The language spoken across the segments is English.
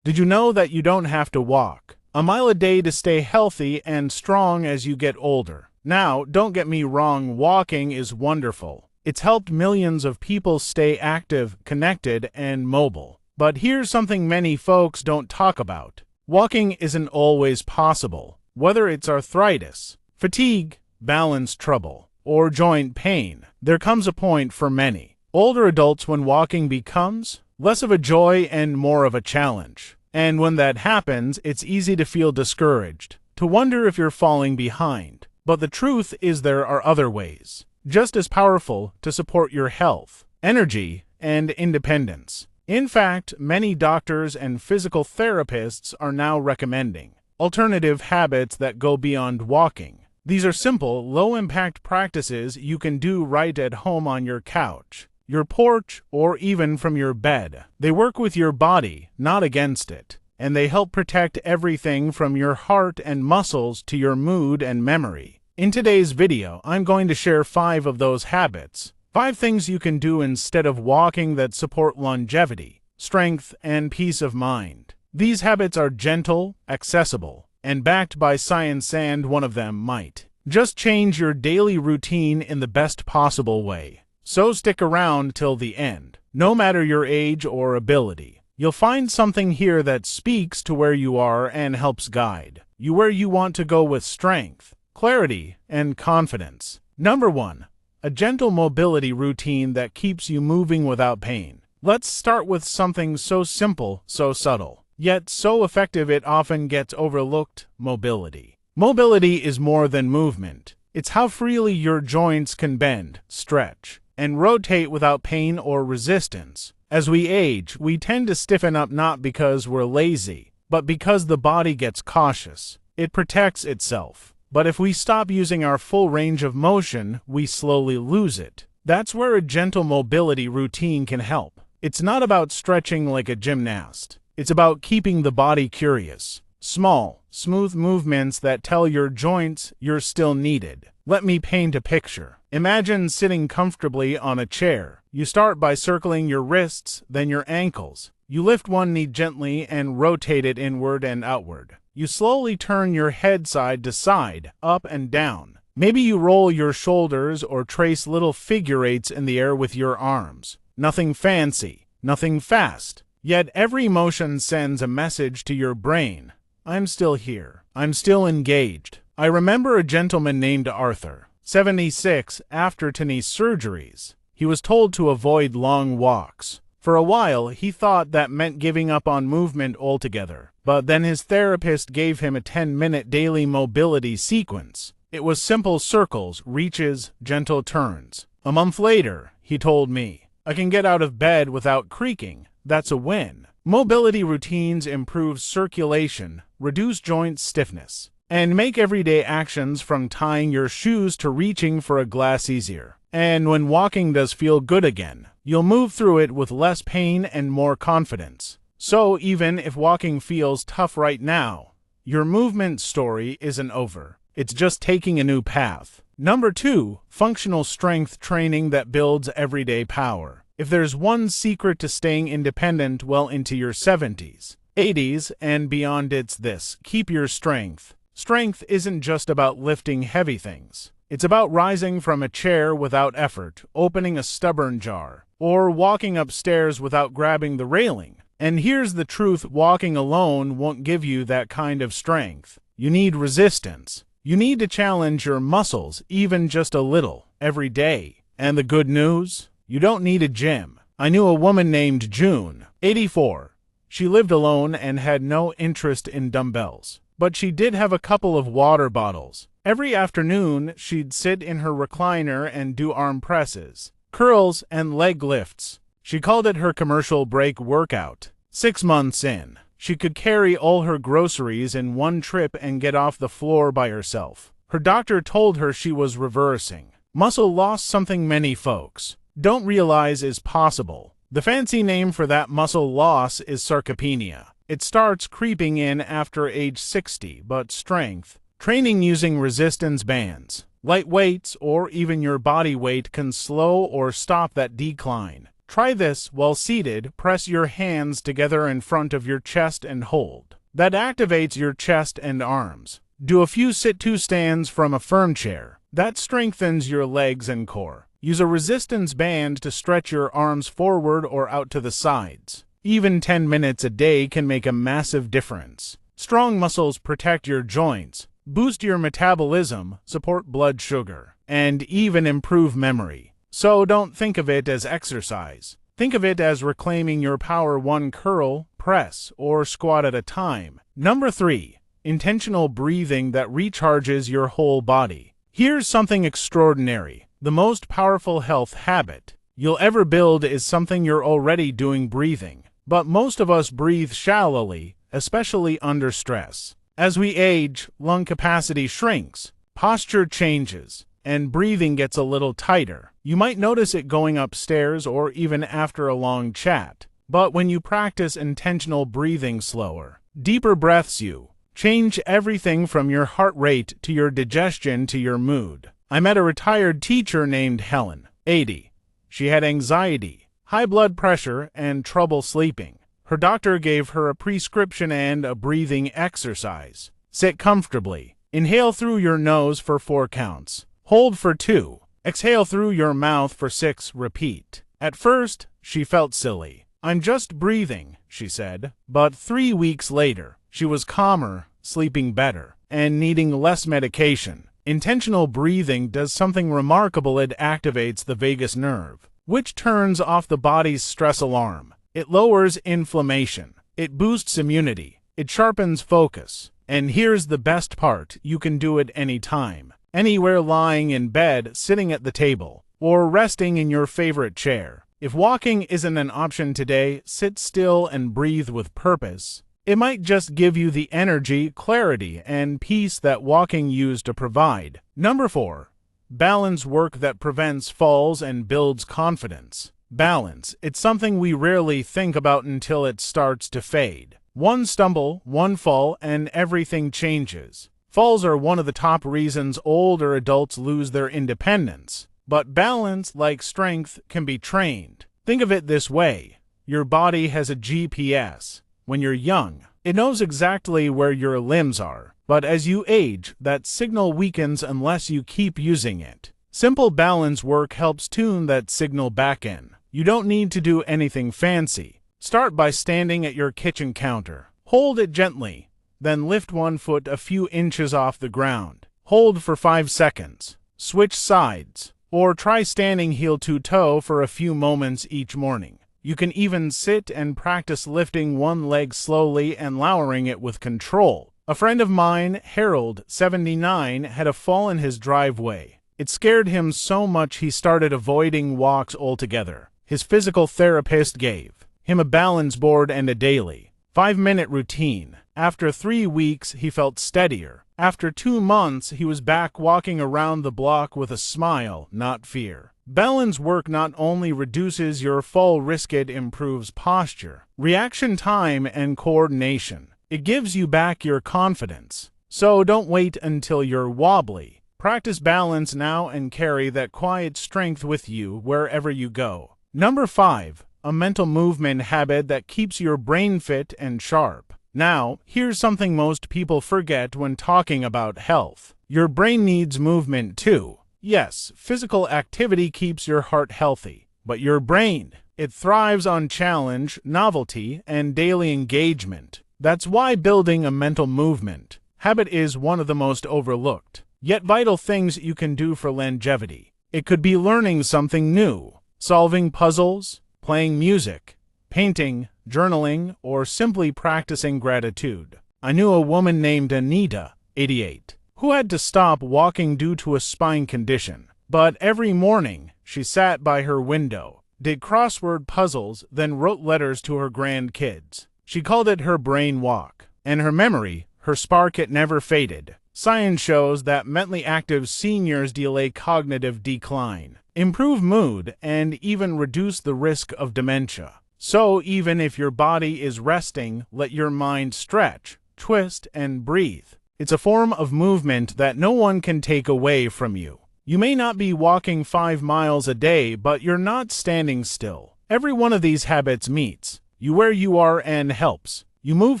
Did you know that you don't have to walk a mile a day to stay healthy and strong as you get older? Now, don't get me wrong, walking is wonderful. It's helped millions of people stay active, connected, and mobile. But here's something many folks don't talk about. Walking isn't always possible. Whether it's arthritis, fatigue, balance trouble, or joint pain, there comes a point for many older adults when walking becomes less of a joy and more of a challenge. And when that happens, it's easy to feel discouraged, to wonder if you're falling behind. But the truth is there are other ways, just as powerful, to support your health, energy, and independence. In fact, many doctors and physical therapists are now recommending alternative habits that go beyond walking. These are simple, low-impact practices you can do right at home on your couch, your porch, or even from your bed. They work with your body, not against it, and they help protect everything from your heart and muscles to your mood and memory. In today's video, I'm going to share 5 of those habits, 5 things you can do instead of walking that support longevity, strength, and peace of mind. These habits are gentle, accessible, and backed by science, and one of them might just change your daily routine in the best possible way. So stick around till the end. No matter your age or ability, you'll find something here that speaks to where you are and helps guide you where you want to go with strength, clarity, and confidence. Number 1. A gentle mobility routine that keeps you moving without pain. Let's start with something so simple, so subtle, yet so effective it often gets overlooked: mobility. Mobility is more than movement. It's how freely your joints can bend, stretch, and rotate without pain or resistance. As we age, we tend to stiffen up not because we're lazy, but because the body gets cautious. It protects itself. But if we stop using our full range of motion, we slowly lose it. That's where a gentle mobility routine can help. It's not about stretching like a gymnast. It's about keeping the body curious. Small, smooth movements that tell your joints you're still needed. Let me paint a picture. Imagine sitting comfortably on a chair. You start by circling your wrists, then your ankles. You lift one knee gently and rotate it inward and outward. You slowly turn your head side to side, up and down. Maybe you roll your shoulders or trace little figure eights in the air with your arms. Nothing fancy, nothing fast. Yet every motion sends a message to your brain. I'm still here. I'm still engaged. I remember a gentleman named Arthur, 76, after knee surgeries. He was told to avoid long walks. For a while, he thought that meant giving up on movement altogether. But then his therapist gave him a 10-minute daily mobility sequence. It was simple circles, reaches, gentle turns. A month later, he told me, I can get out of bed without creaking. That's a win. Mobility routines improve circulation, reduce joint stiffness, and make everyday actions from tying your shoes to reaching for a glass easier. And when walking does feel good again, you'll move through it with less pain and more confidence. So even if walking feels tough right now, your movement story isn't over. It's just taking a new path. Number 2, functional strength training that builds everyday power. If there's one secret to staying independent well into your 70s, 80s, and beyond, it's this: keep your strength. Strength isn't just about lifting heavy things. It's about rising from a chair without effort, opening a stubborn jar, or walking upstairs without grabbing the railing. And here's the truth: walking alone won't give you that kind of strength. You need resistance. You need to challenge your muscles, even just a little, every day. And the good news? You don't need a gym. I knew a woman named June, 84. She lived alone and had no interest in dumbbells. But she did have a couple of water bottles. Every afternoon, she'd sit in her recliner and do arm presses, curls, and leg lifts. She called it her commercial break workout. 6 months in, she could carry all her groceries in one trip and get off the floor by herself. Her doctor told her she was reversing muscle loss, something many folks don't realize is possible. The fancy name for that muscle loss is sarcopenia. It starts creeping in after age 60, but strength training using resistance bands, light weights, or even your body weight can slow or stop that decline. Try this while seated. Press your hands together in front of your chest and hold. That activates your chest and arms. Do a few sit-to stands from a firm chair. That strengthens your legs and core. Use a resistance band to stretch your arms forward or out to the sides. Even 10 minutes a day can make a massive difference. Strong muscles protect your joints, boost your metabolism, support blood sugar, and even improve memory. So don't think of it as exercise. Think of it as reclaiming your power one curl, press, or squat at a time. Number 3. Intentional breathing that recharges your whole body. Here's something extraordinary. The most powerful health habit you'll ever build is something you're already doing: breathing. But most of us breathe shallowly, especially under stress. As we age, lung capacity shrinks, posture changes, and breathing gets a little tighter. You might notice it going upstairs or even after a long chat. But when you practice intentional breathing, slower, deeper breaths, you change everything from your heart rate to your digestion to your mood. I met a retired teacher named Helen, 80. She had anxiety, high blood pressure, and trouble sleeping. Her doctor gave her a prescription and a breathing exercise. Sit comfortably. Inhale through your nose for 4 counts. Hold for 2. Exhale through your mouth for 6. Repeat. At first, she felt silly. "I'm just breathing," she said. But 3 weeks later, she was calmer, sleeping better, and needing less medication. Intentional breathing does something remarkable. It activates the vagus nerve, which turns off the body's stress alarm. It lowers inflammation. It boosts immunity. It sharpens focus. And here's the best part: you can do it anytime. Anywhere, lying in bed, sitting at the table, or resting in your favorite chair. If walking isn't an option today, sit still and breathe with purpose. It might just give you the energy, clarity, and peace that walking used to provide. Number 4. Balance work that prevents falls and builds confidence. Balance. It's something we rarely think about until it starts to fade. One stumble, one fall, and everything changes. Falls are one of the top reasons older adults lose their independence. But balance, like strength, can be trained. Think of it this way: your body has a GPS. When you're young, it knows exactly where your limbs are. But as you age, that signal weakens unless you keep using it. Simple balance work helps tune that signal back in. You don't need to do anything fancy. Start by standing at your kitchen counter. Hold it gently. Then lift one foot a few inches off the ground. Hold for 5 seconds. Switch sides. Or try standing heel to toe for a few moments each morning. You can even sit and practice lifting one leg slowly and lowering it with control. A friend of mine, Harold, 79, had a fall in his driveway. It scared him so much he started avoiding walks altogether. His physical therapist gave him a balance board and a daily 5-minute routine. After 3 weeks, he felt steadier. After 2 months, he was back walking around the block with a smile, not fear. Balance work not only reduces your fall risk, it improves posture, reaction time, and coordination. It gives you back your confidence. So don't wait until you're wobbly. Practice balance now and carry that quiet strength with you wherever you go. Number 5. A mental movement habit that keeps your brain fit and sharp. Now, here's something most people forget when talking about health. Your brain needs movement too. Yes, physical activity keeps your heart healthy. But your brain, it thrives on challenge, novelty, and daily engagement. That's why building a mental movement habit is one of the most overlooked, yet vital things you can do for longevity. It could be learning something new, solving puzzles, playing music, painting, journaling, or simply practicing gratitude. I knew a woman named Anita, 88, who had to stop walking due to a spine condition. But every morning, she sat by her window, did crossword puzzles, then wrote letters to her grandkids. She called it her brain walk. And her memory, her spark, it never faded. Science shows that mentally active seniors delay cognitive decline, improve mood, and even reduce the risk of dementia. So even if your body is resting, let your mind stretch, twist, and breathe. It's a form of movement that no one can take away from you. You may not be walking 5 miles a day, but you're not standing still. Every one of these habits meets you where you are and helps you move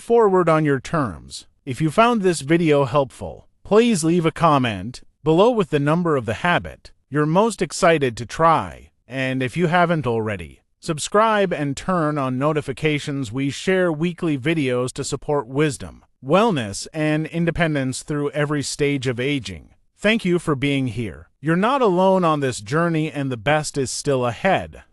forward on your terms. If you found this video helpful, please leave a comment below with the number of the habit you're most excited to try. And if you haven't already, subscribe and turn on notifications. We share weekly videos to support wisdom, wellness, and independence through every stage of aging. Thank you for being here. You're not alone on this journey, and the best is still ahead.